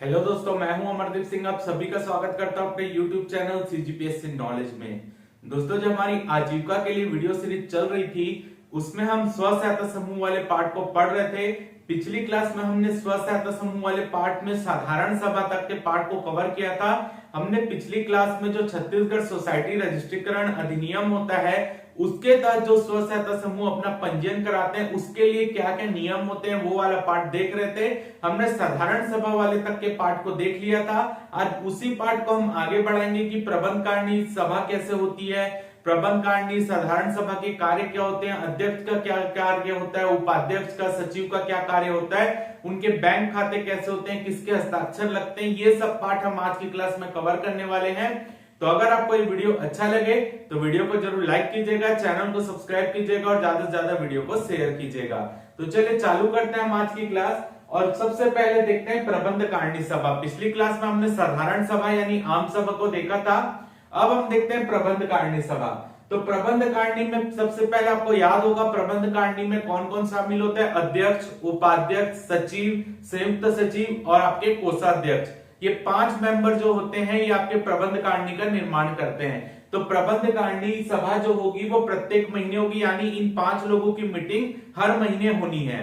Hello दोस्तों, मैं हूं अमरदीप सिंह। आप सभी का स्वागत करता हूं अपने YouTube चैनल CGPSC नॉलेज में। दोस्तों, जो हमारी आजीविका के लिए वीडियो सीरीज चल रही थी उसमें हम स्व सहायता समूह वाले पार्ट को पढ़ रहे थे। पिछली क्लास में हमने स्व सहायता समूह वाले पार्ट में साधारण सभा तक के पार्ट को कवर किया था। हमने पिछली क्लास में जो छत्तीसगढ़ सोसाइटी रजिस्ट्रीकरण अधिनियम होता है उसके तहत जो स्व सहायता समूह अपना पंजीयन कराते हैं उसके लिए क्या क्या नियम होते हैं वो वाला पार्ट देख रहे थे। हमने साधारण सभा वाले तक के पार्ट को देख लिया था। आज उसी पार्ट को हम आगे बढ़ाएंगे कि प्रबंध कारिणी सभा कैसे होती है, प्रबंध कारिणी साधारण सभा के कार्य क्या होते हैं, अध्यक्ष का क्या कार्य होता है, उपाध्यक्ष का, सचिव का क्या कार्य होता है, उनके बैंक खाते कैसे होते हैं, किसके हस्ताक्षर लगते हैं, ये सब पार्ट हम आज की क्लास में कवर करने वाले हैं। तो अगर आपको ये वीडियो अच्छा लगे तो वीडियो को जरूर लाइक कीजिएगा, चैनल को सब्सक्राइब कीजिएगा और ज्यादा से ज्यादा वीडियो को शेयर कीजिएगा। तो चलिए चालू करते हैं हम आज की क्लास। और सबसे पहले देखते हैं प्रबंध कारिणी सभा। पिछली क्लास में हमने साधारण सभा यानी आम सभा को देखा था। अब हम देखते हैं प्रबंध कारिणी सभा। तो प्रबंध कारिणी में सबसे पहले आपको याद होगा प्रबंध कारिणी में कौन कौन शामिल होता है। अध्यक्ष, उपाध्यक्ष, सचिव, संयुक्त सचिव और आपके कोषाध्यक्ष। ये 5 मेंबर जो होते हैं ये आपके प्रबंध कारिणी का निर्माण करते हैं। तो प्रबंध कारिणी सभा जो होगी वो प्रत्येक महीने होगी, यानी इन 5 लोगों की मीटिंग हर महीने होनी है।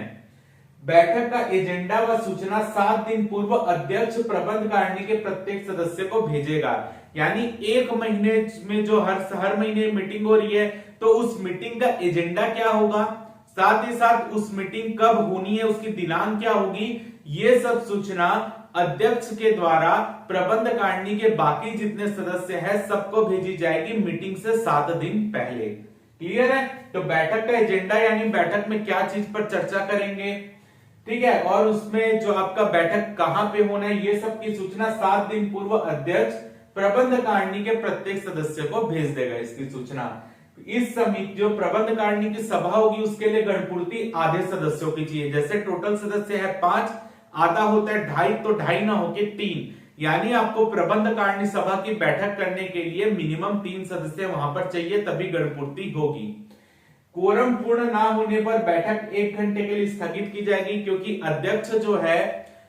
बैठक का एजेंडा व सूचना 7 दिन पूर्व अध्यक्ष प्रबंध कारिणी के प्रत्येक सदस्य को भेजेगा। यानी एक महीने में जो हर महीने मीटिंग हो रही है तो उस मीटिंग का एजेंडा क्या होगा, साथ ही साथ उस मीटिंग कब होनी है, उसकी दिनांक क्या होगी, ये सब सूचना अध्यक्ष के द्वारा प्रबंध कारिणी के बाकी जितने सदस्य हैं सबको भेजी जाएगी मीटिंग से 7 दिन पहले। क्लियर है। तो बैठक का एजेंडा यानी बैठक में क्या चीज पर चर्चा करेंगे, ठीक है, और उसमें जो आपका बैठक कहां पे होना है ये सब की सूचना 7 दिन पूर्व अध्यक्ष प्रबंध कारिणी के प्रत्येक सदस्य को भेज देगा। इसकी सूचना इस समिति जो प्रबंध कारिणी की सभा होगी उसके लिए गणपूर्ति आधे सदस्यों की चाहिए। जैसे टोटल सदस्य है 5, आधा होता है 2.5, तो 2.5 ना होके 3, यानी आपको प्रबंध कारिणी सभा की बैठक करने के लिए मिनिमम 3 सदस्य वहां पर चाहिए, तभी गणपूर्ति होगी। कोरम पूर्ण ना होने पर बैठक 1 घंटे के लिए स्थगित की जाएगी, क्योंकि अध्यक्ष जो है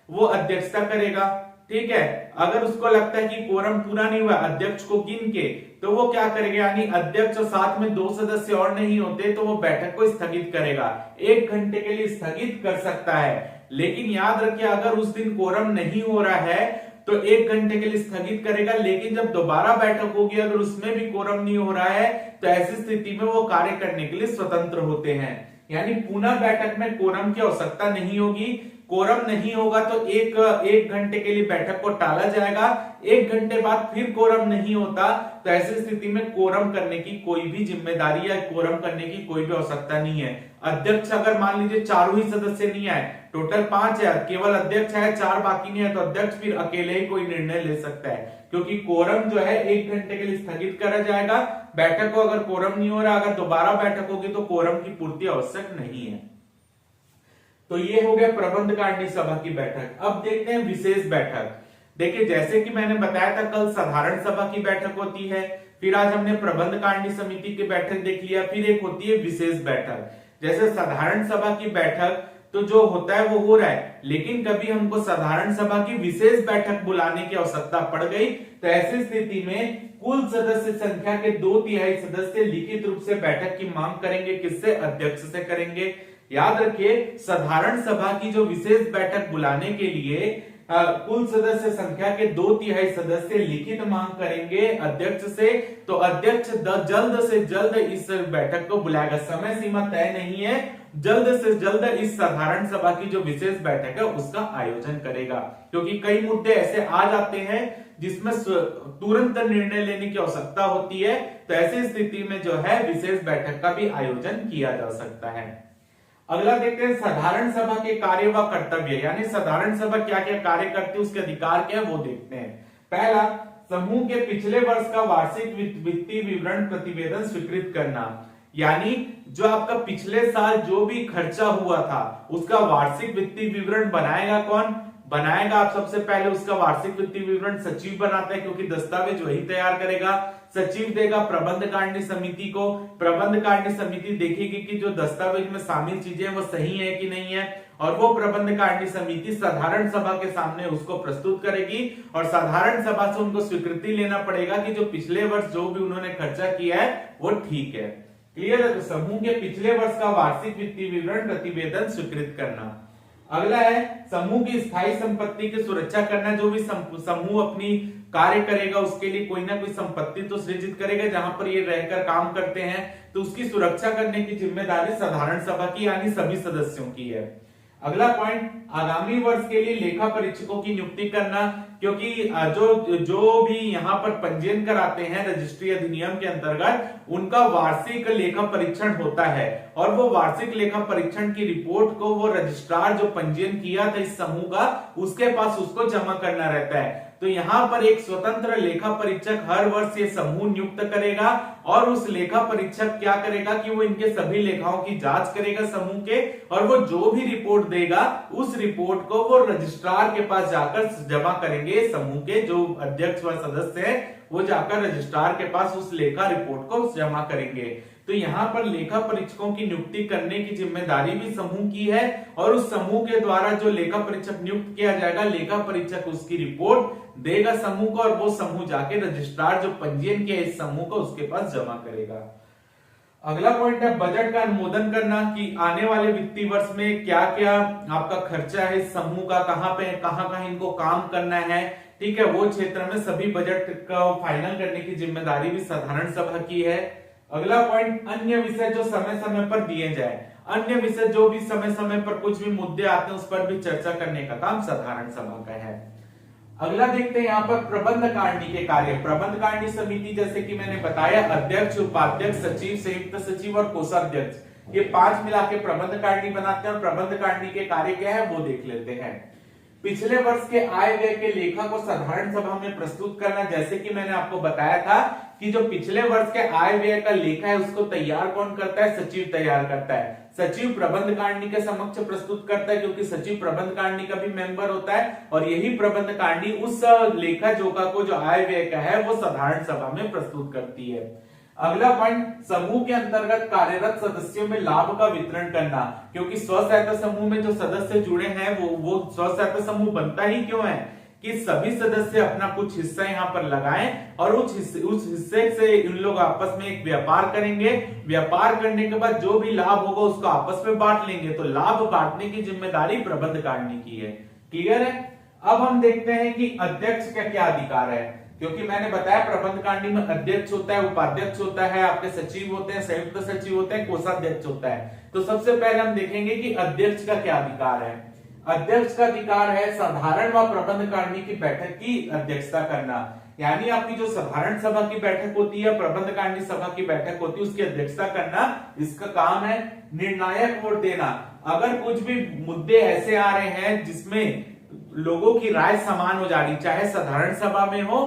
वो अध्यक्षता करेगा। ठीक है, अगर उसको लगता है कि कोरम पूरा नहीं हुआ अध्यक्ष को गिन के, तो वो क्या करेगा, यानी अध्यक्ष और साथ में 2 सदस्य और नहीं होते तो वो बैठक को स्थगित करेगा। 1 घंटे के लिए स्थगित कर सकता है, लेकिन याद रखिए अगर उस दिन कोरम नहीं हो रहा है तो 1 घंटे के लिए स्थगित करेगा। लेकिन जब दोबारा बैठक होगी अगर उसमें भी कोरम नहीं हो रहा है तो ऐसी स्थिति में वो कार्य करने के लिए स्वतंत्र होते हैं। यानी पुनः बैठक में कोरम की आवश्यकता नहीं होगी। कोरम नहीं होगा तो एक घंटे के लिए बैठक को टाला जाएगा। 1 घंटे बाद फिर कोरम नहीं होता तो ऐसी स्थिति में कोरम करने की कोई भी जिम्मेदारी या कोरम करने की कोई भी आवश्यकता नहीं है। अध्यक्ष अगर मान लीजिए 4 ही सदस्य नहीं आए, टोटल 5 है, केवल अध्यक्ष है, 4 बाकी नहीं है, तो अध्यक्ष फिर अकेले ही कोई निर्णय ले सकता है, क्योंकि कोरम जो है 1 घंटे के लिए स्थगित करा जाएगा। बैठक को अगर कोरम नहीं हो रहा, अगर दोबारा बैठक होगी तो कोरम की पूर्ति आवश्यक नहीं है। तो ये हो गया प्रबंध कारिणी सभा की बैठक। अब देखते हैं विशेष बैठक। देखिए जैसे कि मैंने बताया था कल साधारण सभा की बैठक होती है, फिर आज हमने प्रबंध कारिणी समिति की बैठक देख लिया, फिर एक होती है विशेष बैठक। जैसे साधारण सभा की बैठक तो जो होता है वो हो रहा है, लेकिन कभी हमको साधारण सभा की विशेष बैठक बुलाने की आवश्यकता पड़ गई तो ऐसी स्थिति में कुल सदस्य संख्या के 2/3 सदस्य लिखित रूप से बैठक की मांग करेंगे। किससे? अध्यक्ष से करेंगे। याद रखिए साधारण सभा की जो विशेष बैठक बुलाने के लिए कुल सदस्य संख्या के 2/3 सदस्य लिखित मांग करेंगे अध्यक्ष से, तो अध्यक्ष जल्द से जल्द इस बैठक को बुलाएगा। समय सीमा तय नहीं है, जल्द से जल्द इस साधारण सभा की जो विशेष बैठक है उसका आयोजन करेगा, क्योंकि कई मुद्दे ऐसे आ जाते हैं जिसमें तुरंत निर्णय लेने की आवश्यकता होती है। तो ऐसी स्थिति में जो है विशेष बैठक का भी आयोजन किया जा सकता है। अगला देखते हैं साधारण सभा के कार्य व कर्तव्य, यानी साधारण सभा क्या क्या कार्य करती है, उसके अधिकार क्या है वो देखते हैं। पहला, समूह के पिछले वर्ष का वार्षिक वित्तीय विवरण प्रतिवेदन स्वीकृत करना, यानी जो आपका पिछले साल जो भी खर्चा हुआ था उसका वार्षिक वित्तीय विवरण बनाएगा कौन? बनाएगा आप सबसे पहले उसका वार्षिक वित्तीय विवरण सचिव बनाता है, क्योंकि दस्तावेज वही तैयार करेगा। सचिव देगा प्रबंध कारिणी समिति को, प्रबंध कारिणी समिति देखेगी कि जो दस्तावेज में शामिल चीजें वो सही है कि नहीं है, और वो प्रबंध कारिणी समिति साधारण सभा के सामने उसको प्रस्तुत करेगी और साधारण सभा से उनको स्वीकृति लेना पड़ेगा कि जो पिछले वर्ष जो भी उन्होंने खर्चा किया है वो ठीक है। क्लियर है? तो समूह के पिछले वर्ष का वार्षिक वित्तीय विवरण प्रतिवेदन स्वीकृत करना। अगला है समूह की स्थायी संपत्ति की सुरक्षा करना। जो भी समूह अपनी कार्य करेगा उसके लिए कोई ना कोई संपत्ति तो सृजित करेगा जहां पर ये रहकर काम करते हैं, तो उसकी सुरक्षा करने की जिम्मेदारी साधारण सभा की यानी सभी सदस्यों की है। अगला पॉइंट, आगामी वर्ष के लिए लेखा परीक्षकों की नियुक्ति करना, क्योंकि जो भी यहाँ पर पंजीयन कराते हैं रजिस्ट्री अधिनियम के अंतर्गत उनका वार्षिक लेखा परीक्षण होता है और वो वार्षिक लेखा परीक्षण की रिपोर्ट को वो रजिस्ट्रार जो पंजीयन किया था इस समूह का उसके पास उसको जमा करना रहता है। तो यहाँ पर एक स्वतंत्र लेखा परीक्षक हर वर्ष ये समूह नियुक्त करेगा और उस लेखा परीक्षक क्या करेगा कि वो इनके सभी लेखाओं की जांच करेगा समूह के, और वो जो भी रिपोर्ट देगा उस रिपोर्ट को वो रजिस्ट्रार के पास जाकर जमा करेंगे। समूह के जो अध्यक्ष व सदस्य हैं वो जाकर रजिस्ट्रार के पास उस लेखा रिपोर्ट को जमा करेंगे। तो यहाँ पर लेखा परीक्षकों की नियुक्ति करने की जिम्मेदारी भी समूह की है और उस समूह के द्वारा जो लेखा परीक्षक नियुक्त किया जाएगा लेखा परीक्षक उसकी रिपोर्ट देगा समूह को और वो समूह जाके रजिस्ट्रार जो पंजीयन किया इस समूह को उसके पास जमा करेगा। अगला पॉइंट है बजट का अनुमोदन करना कि आने वाले वित्तीय वर्ष में क्या क्या आपका खर्चा है इस समूह का, कहाँ इनको काम करना है, ठीक है, वो क्षेत्र में सभी बजट का फाइनल करने की जिम्मेदारी भी साधारण सभा की है। अगला पॉइंट, अन्य विषय जो समय समय पर दिए जाए, अन्य विषय जो भी समय समय पर कुछ भी मुद्दे आते हैं उस पर भी चर्चा करने का काम साधारण सभा का है। अगला देखते हैं यहाँ पर प्रबंध कारिणी के कार्य। प्रबंध कारिणी समिति जैसे कि मैंने बताया अध्यक्ष, उपाध्यक्ष, सचिव, संयुक्त सचिव और कोषाध्यक्ष ये 5 मिला के प्रबंध कारिणी बनाते हैं और प्रबंध कारिणी के कार्य क्या है वो देख लेते हैं। पिछले वर्ष के आय व्यय के लेखा को साधारण सभा में प्रस्तुत करना। जैसे कि मैंने आपको बताया था कि जो पिछले वर्ष के आय व्यय का लेखा है उसको तैयार कौन करता है, सचिव तैयार करता है। सचिव प्रबंध कारिणी के समक्ष प्रस्तुत करता है क्योंकि सचिव प्रबंध कारिणी का भी मेंबर होता है और यही प्रबंध कारिणी उस लेखा जोखा को जो आय व्यय का है वो साधारण सभा में प्रस्तुत करती है। अगला पॉइंट, समूह के अंतर्गत कार्यरत सदस्यों में लाभ का वितरण करना, क्योंकि स्व सहायता समूह में जो सदस्य जुड़े हैं वो स्व सहायता समूह बनता ही क्यों है कि सभी सदस्य अपना कुछ हिस्सा यहाँ पर लगाएं और उस हिस्से से इन लोग आपस में एक व्यापार करेंगे। व्यापार करने के बाद जो भी लाभ होगा उसको आपस में बांट लेंगे, तो लाभ बांटने की जिम्मेदारी प्रबंध कारिणी की है। क्लियर है? अब हम देखते हैं कि अध्यक्ष का क्या अधिकार है, क्योंकि मैंने बताया प्रबंध कारिणी में अध्यक्ष होता है, उपाध्यक्ष होता है, आपके सचिव होते हैं, संयुक्त सचिव होते हैं, कोषाध्यक्ष होता है। तो सबसे पहले हम देखेंगे कि अध्यक्ष का क्या अधिकार है। अध्यक्ष का अधिकार है साधारण व प्रबंध कारिणी की बैठक की अध्यक्षता करना, यानी आपकी जो साधारण सभा की बैठक होती है, प्रबंध कारिणी सभा की बैठक होती है, उसकी अध्यक्षता करना इसका काम है। निर्णायक वोट देना, अगर कुछ भी मुद्दे ऐसे आ रहे हैं जिसमें लोगों की राय समान हो जा रही, चाहे साधारण सभा में हो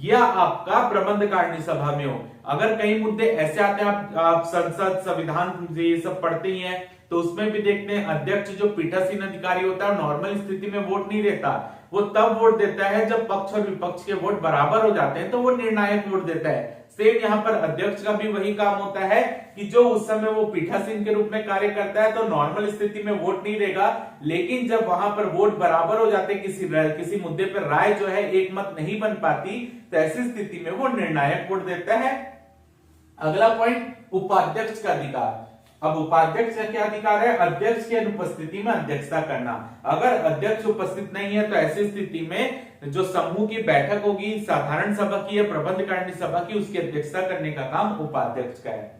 या आपका प्रबंध कारिणी सभा में हो, अगर कई मुद्दे ऐसे आते हैं, आप संसद संविधान ये सब पढ़ते ही हैं, तो उसमें भी देखते हैं अध्यक्ष जो पीठासीन अधिकारी होता है नॉर्मल स्थिति में वोट नहीं देता, वो तब वोट देता है जब पक्ष और विपक्ष के वोट बराबर हो जाते हैं, तो वो निर्णायक वोट देता है। सेम यहाँ पर अध्यक्ष का भी वही काम होता है कि जो उस समय वो पीठासीन के रूप में कार्य करता है तो नॉर्मल स्थिति में वोट नहीं देगा, लेकिन जब वहां पर वोट बराबर हो जाते किसी मुद्दे पर राय जो है एक मत नहीं बन पाती, तो ऐसी स्थिति में वो निर्णायक वोट देता है। अगला पॉइंट, उपाध्यक्ष का अधिकार। अब उपाध्यक्ष का क्या अधिकार है, अध्यक्ष की अनुपस्थिति में अध्यक्षता करना। अगर अध्यक्ष उपस्थित नहीं है तो ऐसी स्थिति में जो समूह की बैठक होगी साधारण सभा की या प्रबंध कारिणी सभा की, उसकी अध्यक्षता करने का काम उपाध्यक्ष का है।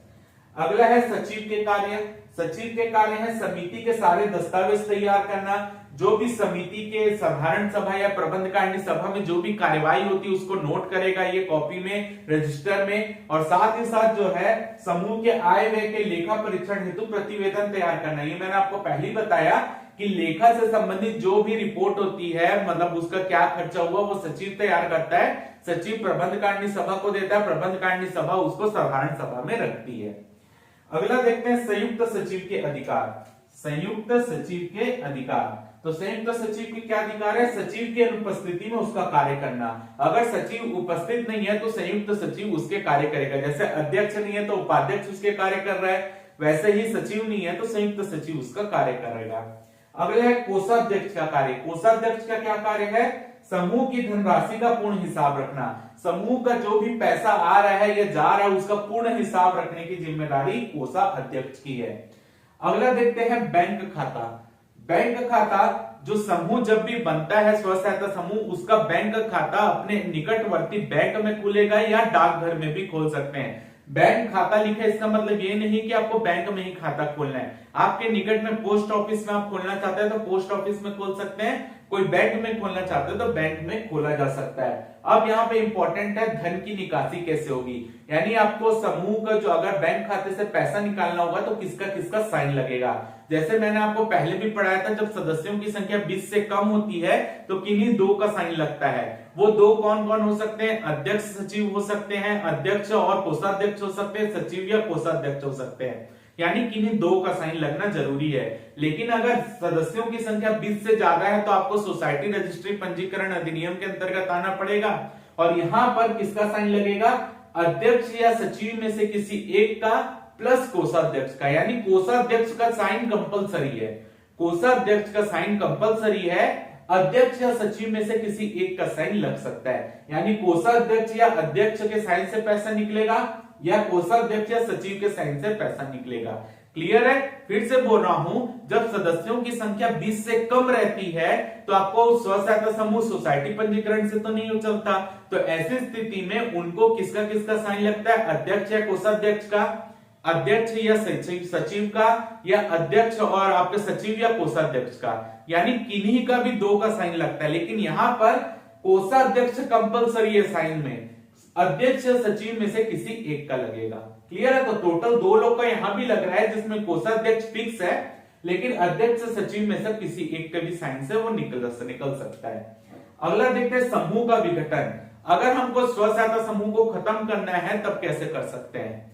अगला है सचिव के कार्य। सचिव के कार्य है समिति के सारे दस्तावेज तैयार करना, जो भी समिति के साधारण सभा या प्रबंध कारिणी सभा में जो भी कार्यवाही होती है उसको नोट करेगा ये कॉपी में, रजिस्टर में, और साथ ही साथ जो है समूह के आय व्यय के लेखा परीक्षण हेतु प्रतिवेदन तैयार करना। ये मैंने आपको पहले ही बताया कि लेखा से संबंधित जो भी रिपोर्ट होती है, मतलब उसका क्या खर्चा हुआ, वो सचिव तैयार करता है, सचिव प्रबंध कारिणी सभा को देता है, प्रबंध कारिणी सभा उसको साधारण सभा में रखती है। अगला देखते हैं संयुक्त सचिव के अधिकार। संयुक्त सचिव के अधिकार, तो संयुक्त सचिव के क्या अधिकार है, सचिव की अनुपस्थिति में उसका कार्य करना। अगर सचिव उपस्थित नहीं है तो संयुक्त सचिव उसके कार्य करेगा। जैसे अध्यक्ष नहीं है तो उपाध्यक्ष उसके कार्य कर रहा है, वैसे ही सचिव नहीं है तो संयुक्त सचिव उसका कार्य करेगा। अगला है कोषाध्यक्ष का कार्य। कोषाध्यक्ष का क्या कार्य है? समूह की धनराशि का पूर्ण हिसाब रखना। समूह का जो भी पैसा आ रहा है या जा रहा है उसका पूर्ण हिसाब रखने की जिम्मेदारी कोषाध्यक्ष की है। अगला देखते हैं बैंक खाता। बैंक खाता जो समूह जब भी बनता है स्व सहायता समूह, उसका बैंक खाता अपने निकटवर्ती बैंक में खुलेगा या डाकघर में भी खोल सकते हैं। बैंक खाता लिखा है इसका मतलब ये नहीं कि आपको बैंक में ही खाता खोलना है। आपके निकट में पोस्ट ऑफिस में आप खोलना चाहते हैं तो पोस्ट ऑफिस में खोल सकते हैं, कोई बैंक में खोलना चाहते हैं तो बैंक में खोला जा सकता है। अब यहाँ पे इंपॉर्टेंट है धन की निकासी कैसे होगी, यानी आपको समूह का जो अगर बैंक खाते से पैसा निकालना होगा तो किसका किसका साइन लगेगा। जैसे मैंने आपको पहले भी पढ़ाया था, जब सदस्यों की संख्या 20 से कम होती है तो किन्हीं दो का साइन लगता है। वो दो कौन कौन हो सकते हैं? अध्यक्ष सचिव हो सकते हैं, अध्यक्ष और कोषाध्यक्ष हो सकते हैं, सचिव या कोषाध्यक्ष हो सकते हैं, यानी किन्हीं दो का साइन लगना जरूरी है। लेकिन अगर सदस्यों की संख्या 20 से ज्यादा है तो आपको सोसाइटी रजिस्ट्री पंजीकरण अधिनियम के अंतर्गत आना पड़ेगा और यहां पर किसका साइन लगेगा? अध्यक्ष या सचिव में से किसी एक का प्लस कोषाध्यक्ष का, यानी कोषाध्यक्ष का साइन कंपलसरी है। कोषाध्यक्ष का साइन कंपलसरी है, अध्यक्ष या सचिव में से किसी एक का साइन लग सकता है, यानी कोषाध्यक्ष या अध्यक्ष के साइन से पैसा निकलेगा या कोषाध्यक्ष या सचिव के साइन से पैसा निकलेगा। क्लियर है? फिर से बोल रहा हूं, जब सदस्यों की संख्या 20 से कम रहती है तो आपको स्व सहायता समूह सोसाइटी पंजीकरण से तो नहीं चलता, तो ऐसी स्थिति में उनको किसका किसका साइन लगता है? अध्यक्ष या कोषाध्यक्ष का, अध्यक्ष या सचिव का, या अध्यक्ष और आपके सचिव या कोषाध्यक्ष का, यानी किन्हीं का भी दो का साइन लगता है। लेकिन यहां पर कोषाध्यक्ष कंपलसरी है साइन में, अध्यक्ष या सचिव में से किसी एक का लगेगा। क्लियर है? तो टोटल दो लोग का यहां भी लग रहा है जिसमें कोषाध्यक्ष फिक्स है, लेकिन अध्यक्ष सचिव में से किसी एक का भी साइन से वो निकल सकता है। अगला देखते हैं समूह का विघटन। अगर हमको स्व सहायता समूह को खत्म करना है तब कैसे कर सकते हैं?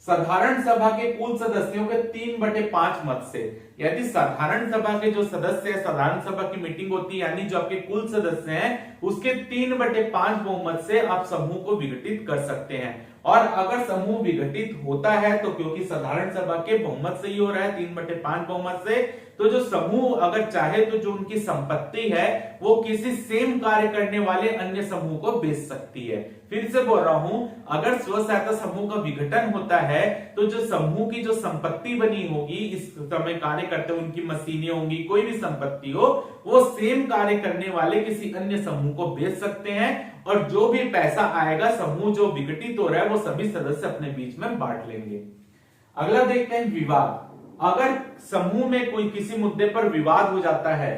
साधारण सभा के कुल सदस्यों के 3/5 मत से, यदि साधारण सभा के जो सदस्य है, साधारण सभा की मीटिंग होती है यानी जो आपके कुल सदस्य हैं उसके 3/5 बहुमत से आप समूह को विघटित कर सकते हैं। और अगर समूह विघटित होता है तो क्योंकि साधारण सभा के बहुमत से ही हो रहा है, 3/5 बहुमत से, तो जो समूह अगर चाहे तो जो उनकी संपत्ति है वो किसी सेम कार्य करने वाले अन्य समूह को बेच सकती है। फिर से बोल रहा हूं, अगर स्व सहायता समूह का विघटन होता है तो जो समूह की जो संपत्ति बनी होगी, इस समय कार्य करते हुए उनकी मशीनें होंगी, कोई भी संपत्ति हो, वो सेम कार्य करने वाले किसी अन्य समूह को बेच सकते हैं और जो भी पैसा आएगा समूह जो विघटित हो रहा है वो सभी सदस्य अपने बीच में बांट लेंगे। अगला देखते हैं विवाद। अगर समूह में कोई किसी मुद्दे पर विवाद हो जाता है,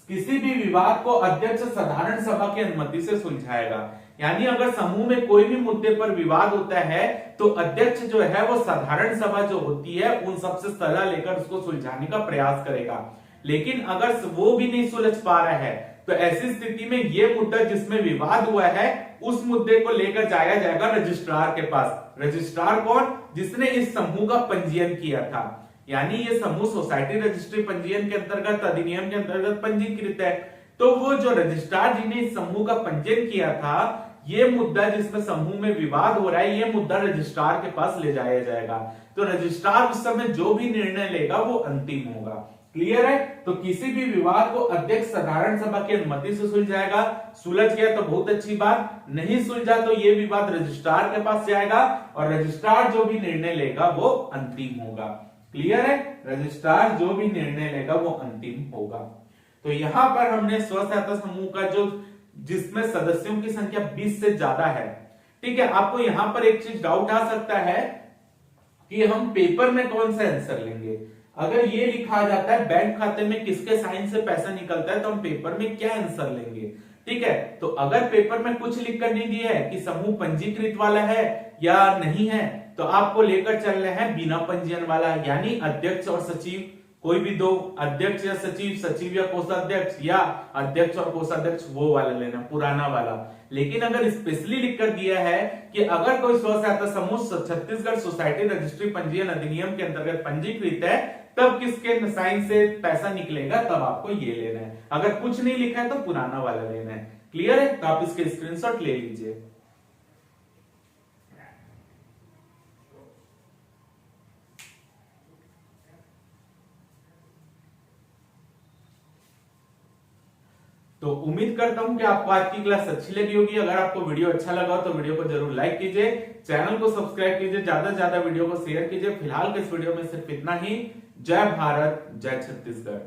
किसी भी विवाद को अध्यक्ष साधारण सभा की अनुमति से सुलझाएगा, यानी अगर समूह में कोई भी मुद्दे पर विवाद होता है तो अध्यक्ष जो है वो साधारण सभा जो होती है उन सबसे सलाह लेकर उसको सुलझाने का प्रयास करेगा। लेकिन अगर वो भी नहीं सुलझ पा रहा है तो ऐसी स्थिति में ये मुद्दा जिसमें विवाद हुआ है उस मुद्दे को लेकर जाया जाएगा रजिस्ट्रार के पास। रजिस्ट्रार कौन? जिसने इस समूह का पंजीयन किया था, यानी ये समूह सोसाइटी रजिस्ट्री पंजीयन के अंतर्गत, अधिनियम के अंतर्गत पंजीकृत है। तो वो जो रजिस्ट्रार जी ने इस समूह का पंजीयन किया था, ये मुद्दा जिसमें समूह में विवाद हो रहा है, ये मुद्दा रजिस्ट्रार के पास ले जाया जाएगा। तो रजिस्ट्रार उस समय जो भी निर्णय लेगा वो अंतिम होगा। क्लियर है? तो किसी भी विवाद को अध्यक्ष साधारण सभा की अनुमति से सुलझाएगा। सुलझ गया तो बहुत अच्छी बात, नहीं सुलझा तो ये विवाद रजिस्ट्रार के पास जाएगा और रजिस्ट्रार जो भी निर्णय लेगा वो अंतिम होगा। क्लियर है? रजिस्ट्रार जो भी निर्णय लेगा वो अंतिम होगा। तो यहां पर हमने स्व सहायता समूह का जो जिसमें सदस्यों की संख्या 20 से ज्यादा है, ठीक है। आपको यहां पर एक चीज डाउट आ सकता है कि हम पेपर में कौन सा आंसर लेंगे। अगर ये लिखा जाता है बैंक खाते में किसके साइन से पैसा निकलता है तो हम पेपर में क्या आंसर लेंगे, ठीक है। तो अगर पेपर में कुछ लिखकर नहीं दिया है कि समूह पंजीकृत वाला है या नहीं है तो आपको लेकर चल रहे हैं बिना पंजीयन वाला, यानी अध्यक्ष और सचिव, कोई भी दो, अध्यक्ष या सचिव, सचिव या कोषाध्यक्ष, या अध्यक्ष और कोषाध्यक्ष, वो वाला लेना, पुराना वाला। लेकिन अगर स्पेशली लिखकर दिया है कि अगर कोई स्व सहायता समूह छत्तीसगढ़ सोसाइटी रजिस्ट्री पंजीयन अधिनियम के अंतर्गत पंजीकृत है तब किसके साइन से पैसा निकलेगा, तब आपको ये लेना है। अगर कुछ नहीं लिखा है तो पुराना वाला लेना है। क्लियर है? तो आप इसके स्क्रीनशॉट ले लीजिए। तो उम्मीद करता हूं कि आपको आज की क्लास अच्छी लगी होगी। अगर आपको वीडियो अच्छा लगा हो तो वीडियो को जरूर लाइक कीजिए, चैनल को सब्सक्राइब कीजिए, ज्यादा से ज्यादा वीडियो को शेयर कीजिए। फिलहाल के इस वीडियो में सिर्फ इतना ही। जय भारत, जय छत्तीसगढ़।